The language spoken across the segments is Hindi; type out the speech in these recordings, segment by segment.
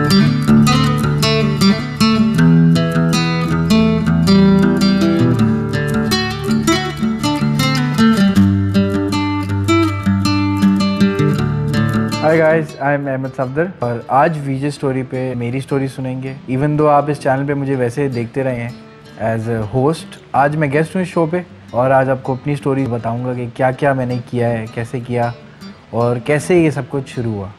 Hi guys, I am Ahmed Safdar और आज वीजे स्टोरी पे मेरी स्टोरी सुनेंगे। इवन दो आप इस चैनल पे मुझे वैसे देखते रहे हैं एज अ होस्ट, आज मैं गेस्ट हूँ इस शो पे और आज आपको अपनी स्टोरी बताऊंगा कि क्या क्या मैंने किया है, कैसे किया और कैसे ये सब कुछ शुरू हुआ।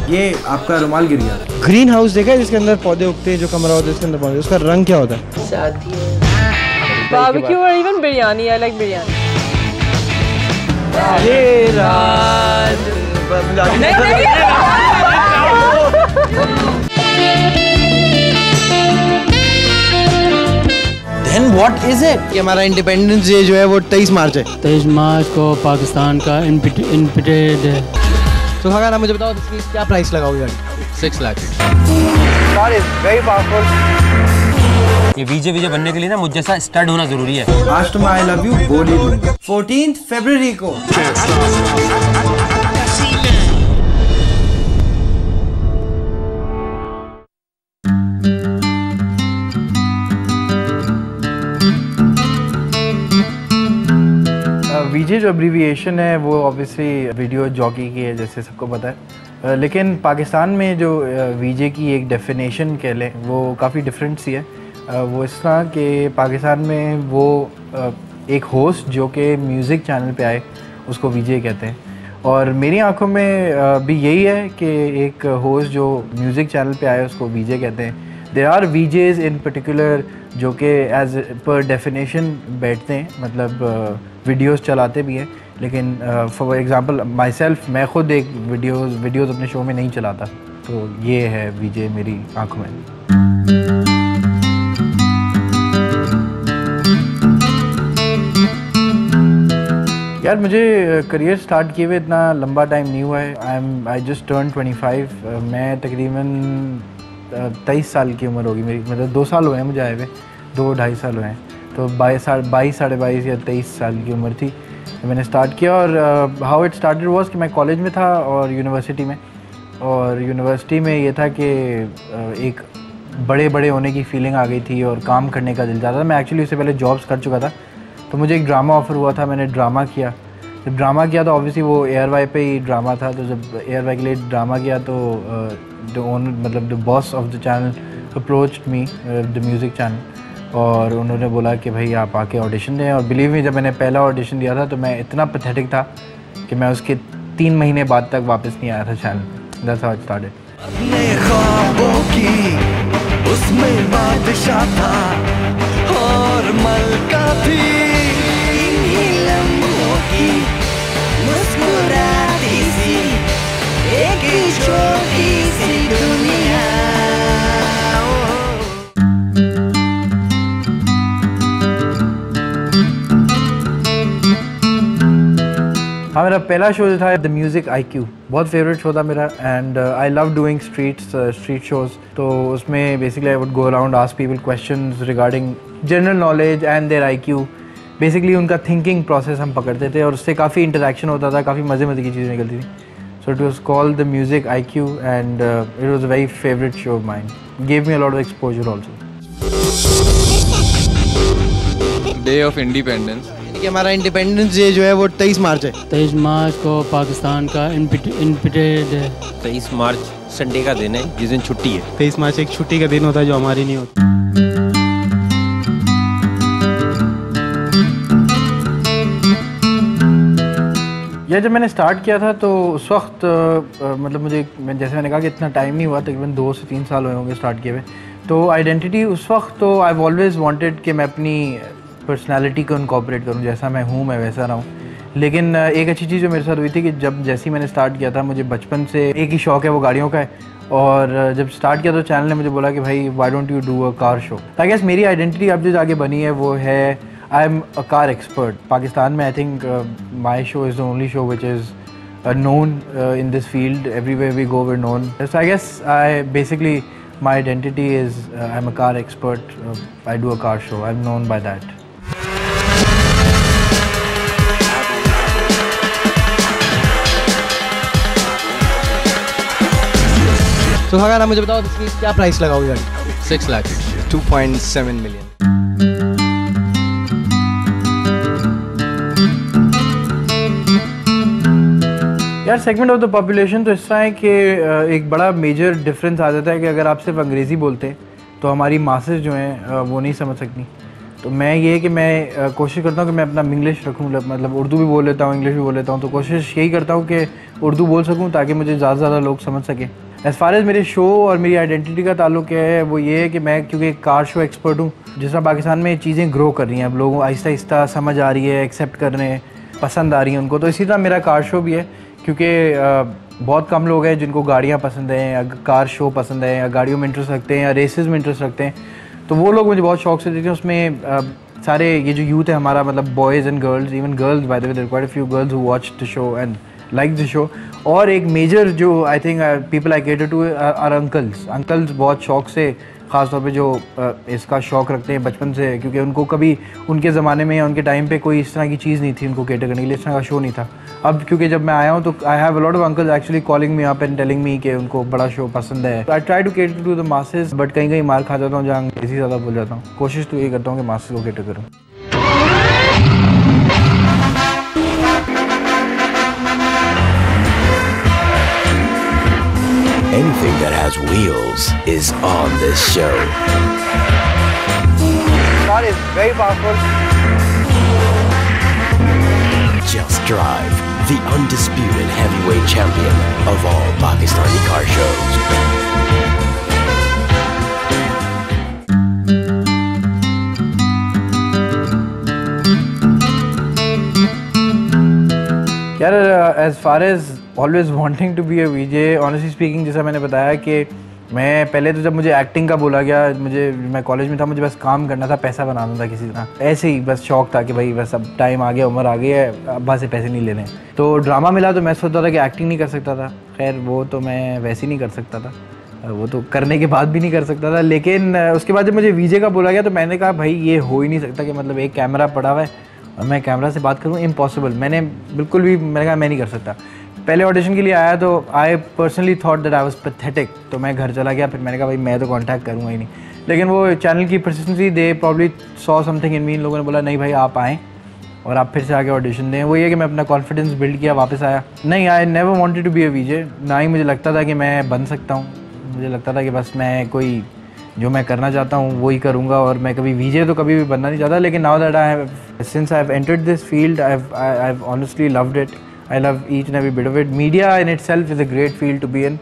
ये आपका रुमाल गिर गया। ग्रीन हाउस देखा है जिसके अंदर पौधे उगते हैं, जो कमरा होता है उसके अंदर पौधे, उसका रंग क्या होता है? शादी है। बारबेक्यू और even biryani, I like biryani. ये रात Then what is it? कि हमारा इंडिपेंडेंस डे जो है वो 23 मार्च है। 23 मार्च को पाकिस्तान का इंडिपेंडेंस डे। तो अगर आप मुझे बताओ इसकी क्या प्राइस लगाओगे? 6 lakh. Car is very powerful. ये वीजे बनने के लिए ना मुझ जैसा स्टड होना जरूरी है। आज तो मैं आई लव यू बोल ही दूंगा। 14 फरवरी को वीजे जो अब्रीविएशन है वो ऑब्वियसली वीडियो जॉकी की है, जैसे सबको पता है, लेकिन पाकिस्तान में जो वीजे की एक डेफिनेशन कह लें वो काफ़ी डिफरेंट सी है। वो इस तरह कि पाकिस्तान में वो एक होस्ट जो कि म्यूज़िक चैनल पे आए उसको वीजे कहते हैं, और मेरी आंखों में भी यही है कि एक होस्ट जो म्यूज़िक चैनल पे आए उसको वीजे कहते हैं। देयर आर वीजेज़ इन पर्टिकुलर जो कि एज पर डेफिनेशन बैठते हैं, मतलब वीडियोस चलाते भी हैं, लेकिन फॉर एग्ज़ाम्पल माई सेल्फ, मैं ख़ुद एक वीडियोस अपने शो में नहीं चलाता। तो ये है वीजे मेरी आंखों में। यार मुझे करियर स्टार्ट किए हुए इतना लंबा टाइम नहीं हुआ है। I just turn 25। मैं तकरीबन 23 साल की उम्र होगी मेरी, मतलब 2 साल हुए हैं मुझे आए हुए, 2-2.5 साल हुए हैं। तो 22 साढ़े 22 या 23 साल की उम्र थी तो मैंने स्टार्ट किया। और हाउ इट स्टार्टेड वाज कि मैं कॉलेज में था और यूनिवर्सिटी में, और यूनिवर्सिटी में ये था कि एक बड़े होने की फीलिंग आ गई थी और काम करने का दिल चाहता था। मैं एक्चुअली उससे पहले जॉब्स कर चुका था, तो मुझे एक ड्रामा ऑफ़र हुआ था, मैंने ड्रामा किया। जब ड्रामा किया तो ऑब्वियसली वो एयरवाई पे ही ड्रामा था, तो जब एयरवाई के लिए ड्रामा किया तो the boss of the channel approached me, the music channel, और उन्होंने बोला कि भाई आप आके ऑडिशन दें। और बिलीव मी, जब मैंने पहला ऑडिशन दिया था तो मैं इतना पैथेटिक था कि मैं उसके 3 महीने बाद तक वापस नहीं आया था channel. That's how it started. अपने ख्वाबों की उसमें बादशाह था और मलका भी इन्हीं लम्हों की मुस्कुराती सी एक छोटी सी दुनिया। हाँ, मेरा पहला शो जो था द म्यूज़िक IQ, बहुत फेवरेट शो था मेरा, and I love doing street shows. तो उसमें basically I would go around ask people questions regarding general knowledge and their IQ। Basically उनका थिंकिंग प्रोसेस हम पकड़ते थे और उससे काफ़ी इंटरेक्शन होता था, काफ़ी मज़े की चीज़ें निकलती थी। So it was called the music IQ and it was a very favourite show off mine, give me a lot of exposure also. Day of independence, कि हमारा इंडिपेंडेंस डे जो है वो 23 मार्च है। 23 मार्च को पाकिस्तान का इंडिपेंडेंस डे। 23 मार्च संडे का दिन है जिस दिन छुट्टी है। 23 मार्च एक छुट्टी का दिन होता है जो हमारी नहीं होती। या जब मैंने स्टार्ट किया था तो उस वक्त मतलब जैसे मैंने कहा कि इतना टाइम नहीं हुआ, तकरीबन 2 से 3 साल हुए होंगे स्टार्ट किए हुए। तो आइडेंटिटी उस वक्त तो आई ऑलवेज वांटेड कि मैं अपनी पर्सनालिटी को इनकॉर्पोरेट करूं, जैसा मैं हूं मैं वैसा रहूं। लेकिन एक अच्छी चीज़ जो मेरे साथ हुई थी कि जैसे ही मैंने स्टार्ट किया था, मुझे बचपन से एक ही शौक़ है, वो गाड़ियों का है। और जब स्टार्ट किया तो चैनल ने मुझे बोला कि भाई why don't you do a car show. I guess मेरी आइडेंटिटी अब जो आगे बनी है वो है I am a car expert. Pakistan में I think my show is the only show which is known in this field. Everywhere we go we're known. So I guess my identity is I'm a car expert. I do a car show. I'm known by that. तो अगर आप मुझे बताओ इसकी क्या प्राइस लगाओगे गाड़ी? 6 lakh. 2.7 million. यार सेगमेंट ऑफ द पॉपुलेशन तो इस तरह है कि एक बड़ा मेजर डिफरेंस आ जाता है कि अगर आप सिर्फ अंग्रेज़ी बोलते हैं तो हमारी मासेस जो हैं वो नहीं समझ सकती. तो मैं ये है कि मैं कोशिश करता हूँ कि मैं अपना इंग्लिश रखूँ, मतलब उर्दू भी बोल लेता हूँ, इंग्लिश भी बोल लेता हूँ. तो कोशिश यही करता हूँ कि उर्दू बोल सकूँ ताकि मुझे ज़्यादा से ज़्यादा लोग समझ सकें. एज़ फार एज़ मेरे शो और मेरी आइडेंटिटी का ताल्लुक है वो ये है कि मैं क्योंकि एक कार शो एक्सपर्ट हूँ. जिस तरह पाकिस्तान में चीज़ें ग्रो कर रही हैं, अब लोगों आहिस्ता आहिस्ता समझ आ रही है, एक्सेप्ट कर रहे हैं, पसंद आ रही हैं उनको. तो इसी तरह मेरा कार शो भी है क्योंकि बहुत कम लोग हैं जिनको गाड़ियाँ पसंद हैं या कार शो पसंद है या गाड़ियों में इंटरेस्ट रखते हैं या रेसेस में इंटरेस्ट रखते हैं. तो वो लोग मुझे बहुत शौक से देखते हैं. उसमें सारे ये जो यूथ है हमारा, मतलब boys and girls, even girls by the way, there are quite a few girls who watch the show and like the show. और एक मेजर जो I think people I cater to are uncles बहुत शौक से, ख़ास तौर पे जो इसका शौक़ रखते हैं बचपन से, क्योंकि उनको कभी उनके ज़माने में या उनके टाइम पे कोई इस तरह की चीज़ नहीं थी उनको केटर करने के लिए, इस तरह का शो नहीं था. अब क्योंकि जब मैं आया हूँ तो I have a lot of uncles actually calling me up and telling me कि उनको बड़ा शो पसंद है. I try to cater to the masses, but कहीं कहीं मार खा जाता हूँ जहाँ अंग्रेज़ी ज़्यादा बोल जाता हूँ. कोशिश तो यही करता हूँ कि मासेस को केटर करूँ. Anything that has wheels is on this show. Car is very powerful. Just Drive, the undisputed heavyweight champion of all Pakistani car shows. यार as far as always wanting to be a VJ, honestly speaking, जैसा मैंने बताया कि मैं पहले तो जब मुझे एक्टिंग का बोला गया, मैं कॉलेज में था, मुझे बस काम करना था, पैसा बनाना था किसी तरह, ऐसे ही बस शौक था कि भाई बस अब टाइम आ गया, उम्र आ गई है, अब्बा से पैसे नहीं लेने. तो ड्रामा मिला तो मैं सोचता था कि एक्टिंग नहीं कर सकता था. खैर वो तो मैं वैसे ही नहीं कर सकता था, वो तो करने के बाद भी नहीं कर सकता था. लेकिन उसके बाद जब मुझे वीजे का बोला गया तो मैंने कहा भाई ये हो ही नहीं सकता कि मतलब एक कैमरा पड़ा हुआ है और मैं कैमरा से बात करूँ, इम्पॉसिबल. मैंने कहा मैं नहीं कर सकता. पहले ऑडिशन के लिए आया तो I personally thought that I was pathetic. तो मैं घर चला गया, फिर मैंने कहा भाई मैं तो कांटेक्ट करूँगा ही नहीं. लेकिन वो चैनल की persistency, they probably saw something in me. इन लोगों ने बोला नहीं भाई आप आएँ और आप फिर से आके ऑडिशन दें. वो ये कि मैं अपना कॉन्फिडेंस बिल्ड किया, वापस आया. नहीं, I never wanted to be a VJ. ना ही मुझे लगता था कि मैं बन सकता हूँ. मुझे लगता था कि बस मैं कोई जो मैं करना चाहता हूँ वही करूँगा और मैं कभी वीजे तो कभी भी बनना नहीं चाहता. लेकिन now that I have since I have entered this field, I have honestly loved it. I love each and every bit of it. Media in itself is a great field to be in.